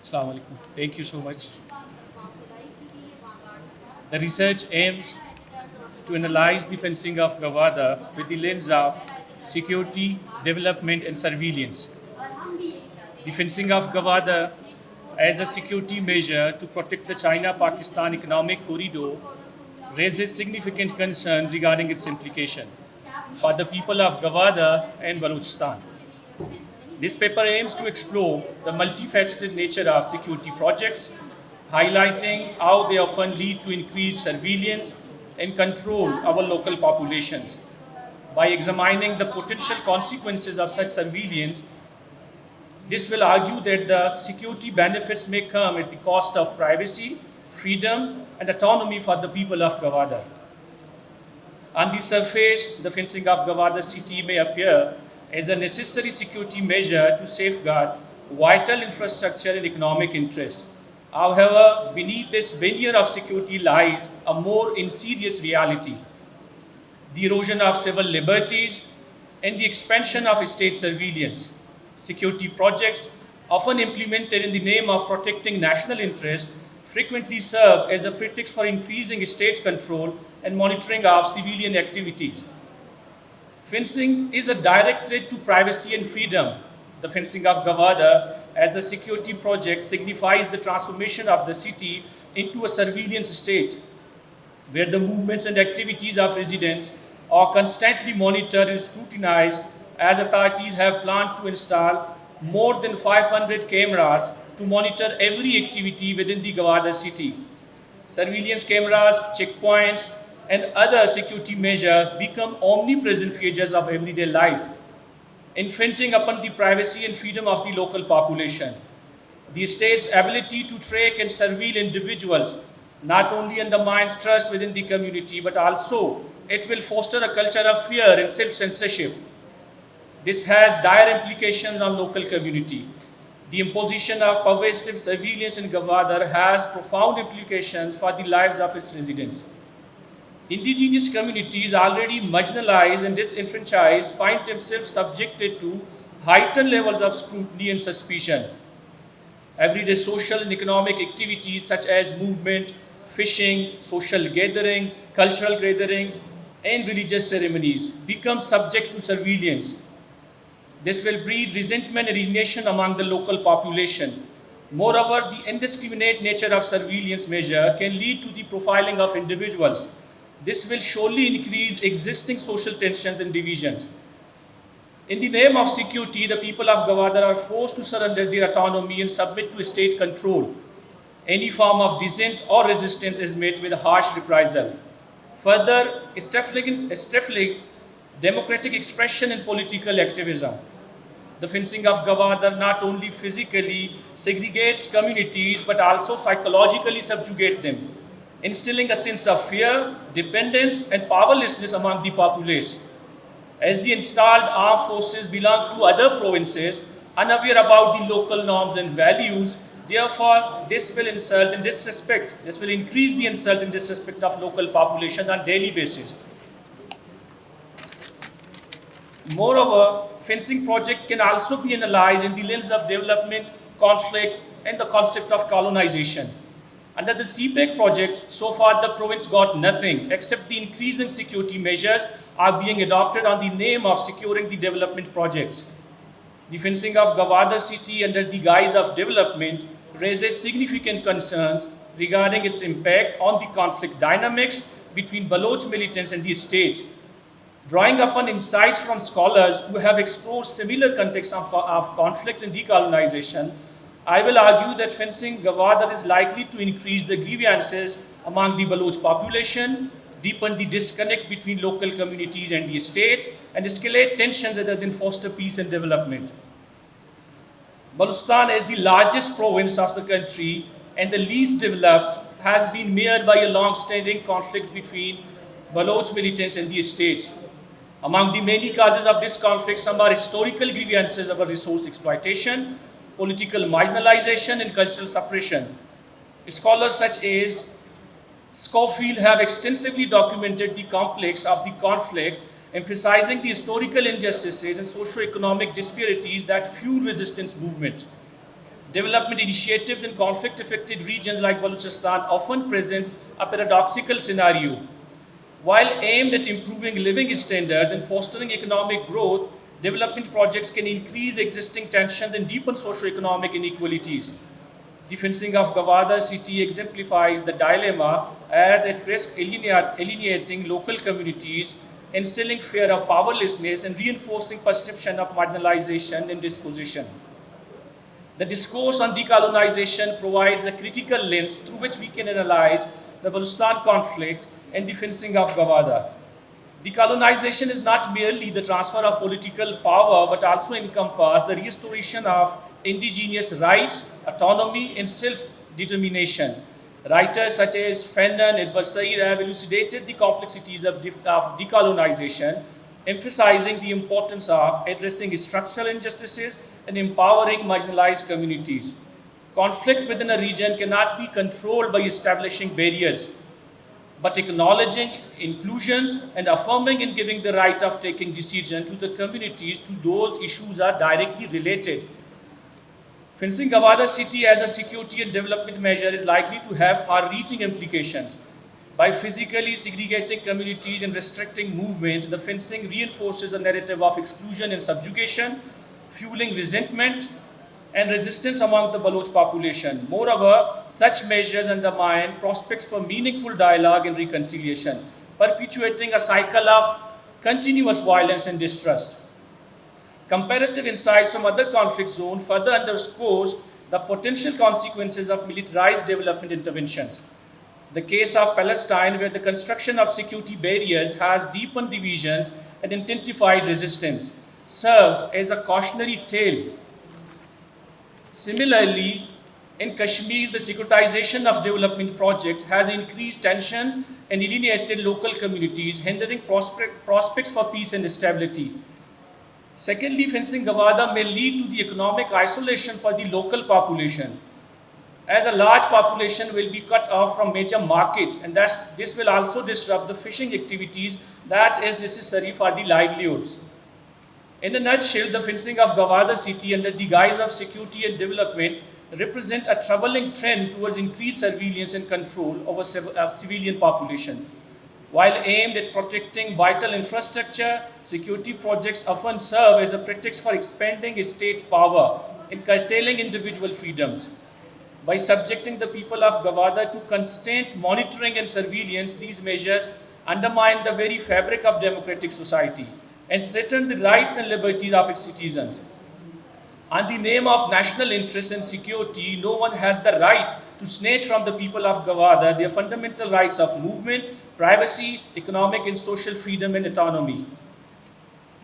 Assalamu alaikum. Thank you so much. The research aims to analyze the fencing of Gwadar with the lens of security, development, and surveillance. The fencing of Gwadar as a security measure to protect the China-Pakistan economic corridor raises significant concern regarding its implication for the people of Gwadar and Balochistan. This paper aims to explore the multifaceted nature of security projects, highlighting how they often lead to increased surveillance and control our local populations. By examining the potential consequences of such surveillance, this will argue that the security benefits may come at the cost of privacy, freedom, and autonomy for the people of Gwadar. On the surface, the fencing of Gwadar city may appear as a necessary security measure to safeguard vital infrastructure and economic interest. However, beneath this veneer of security lies a more insidious reality: the erosion of civil liberties and the expansion of state surveillance. Security projects, often implemented in the name of protecting national interest, frequently serve as a pretext for increasing state control and monitoring of civilian activities. Fencing is a direct threat to privacy and freedom. The fencing of Gwadar as a security project signifies the transformation of the city into a surveillance state, where the movements and activities of residents are constantly monitored and scrutinized, as authorities have planned to install more than 500 cameras to monitor every activity within the Gwadar city. Surveillance cameras, checkpoints, and other security measures become omnipresent features of everyday life, infringing upon the privacy and freedom of the local population. The state's ability to track and surveil individuals not only undermines trust within the community, but also it will foster a culture of fear and self-censorship. This has dire implications on local community. The imposition of pervasive surveillance in Gwadar has profound implications for the lives of its residents. Indigenous communities, already marginalized and disenfranchised, find themselves subjected to heightened levels of scrutiny and suspicion. Everyday social and economic activities such as movement, fishing, social gatherings, cultural gatherings, and religious ceremonies become subject to surveillance. This will breed resentment and indignation among the local population. Moreover, the indiscriminate nature of surveillance measure can lead to the profiling of individuals. This will surely increase existing social tensions and divisions. In the name of security, the people of Gwadar are forced to surrender their autonomy and submit to state control. Any form of dissent or resistance is met with harsh reprisal. Further, stifling democratic expression and political activism. The fencing of Gwadar not only physically segregates communities but also psychologically subjugates them, instilling a sense of fear, dependence, and powerlessness among the populace. As the installed armed forces belong to other provinces, unaware about the local norms and values, therefore, this will increase the insult and disrespect of local population on daily basis. Moreover, fencing project can also be analyzed in the lens of development, conflict, and the concept of colonization. Under the CPEC project, so far the province got nothing except the increasing security measures are being adopted on the name of securing the development projects. The fencing of Gwadar city under the guise of development raises significant concerns regarding its impact on the conflict dynamics between Baloch militants and the state. Drawing upon insights from scholars who have explored similar contexts of conflict and decolonization, I will argue that fencing Gwadar is likely to increase the grievances among the Baloch population, deepen the disconnect between local communities and the state, and escalate tensions rather than foster peace and development. Balochistan, as the largest province of the country and the least developed, has been marred by a long-standing conflict between Baloch militants and the state. Among the many causes of this conflict, some are historical grievances over resource exploitation, political marginalization, and cultural suppression. Scholars such as Schofield have extensively documented the complex of the conflict, emphasizing the historical injustices and socio-economic disparities that fuel resistance movement. development initiatives in conflict-affected regions like Balochistan often present a paradoxical scenario. While aimed at improving living standards and fostering economic growth, development projects can increase existing tensions and deepen socio-economic inequalities. The fencing of Gwadar city exemplifies the dilemma as it risks alienating local communities, instilling fear of powerlessness, and reinforcing perception of marginalization and dispossession. The discourse on decolonization provides a critical lens through which we can analyze the Balochistan conflict and the fencing of Gwadar. Decolonization is not merely the transfer of political power but also encompasses the restoration of indigenous rights, autonomy, and self-determination. Writers such as Fenton and Versailles have elucidated the complexities of decolonization, emphasizing the importance of addressing structural injustices and empowering marginalized communities. Conflict within a region cannot be controlled by establishing barriers, but acknowledging inclusions and affirming and giving the right of taking decisions to the communities to those issues are directly related. Fencing Gwadar city as a security and development measure is likely to have far-reaching implications. By physically segregating communities and restricting movement, the fencing reinforces a narrative of exclusion and subjugation, fueling resentment and resistance among the Baloch population. Moreover, such measures undermine prospects for meaningful dialogue and reconciliation, perpetuating a cycle of continuous violence and distrust. Comparative insights from other conflict zones further underscores the potential consequences of militarized development interventions. The case of Palestine, where the construction of security barriers has deepened divisions and intensified resistance, serves as a cautionary tale. Similarly, in Kashmir, the securitization of development projects has increased tensions and alienated local communities, hindering prospects for peace and stability. Secondly, fencing Gwadar may lead to the economic isolation for the local population, as a large population will be cut off from major markets, and this will also disrupt the fishing activities that is necessary for the livelihoods. In a nutshell, the fencing of Gwadar city under the guise of security and development represent a troubling trend towards increased surveillance and control over civilian population. While aimed at protecting vital infrastructure, security projects often serve as a pretext for expanding state power and curtailing individual freedoms. By subjecting the people of Gwadar to constant monitoring and surveillance, these measures undermine the very fabric of democratic society and threaten the rights and liberties of its citizens. In the name of national interest and security, no one has the right to snatch from the people of Gwadar their fundamental rights of movement, privacy, economic and social freedom and autonomy.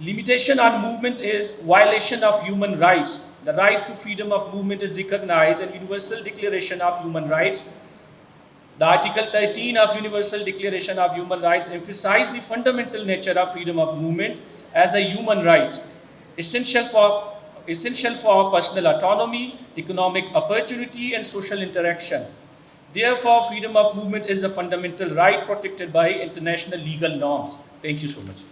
Limitation on movement is violation of human rights. The right to freedom of movement is recognized in Universal Declaration of Human Rights. The Article 13 of Universal Declaration of Human Rights emphasizes the fundamental nature of freedom of movement as a human right, essential for personal autonomy, economic opportunity, and social interaction. Therefore, freedom of movement is a fundamental right protected by international legal norms. Thank you so much.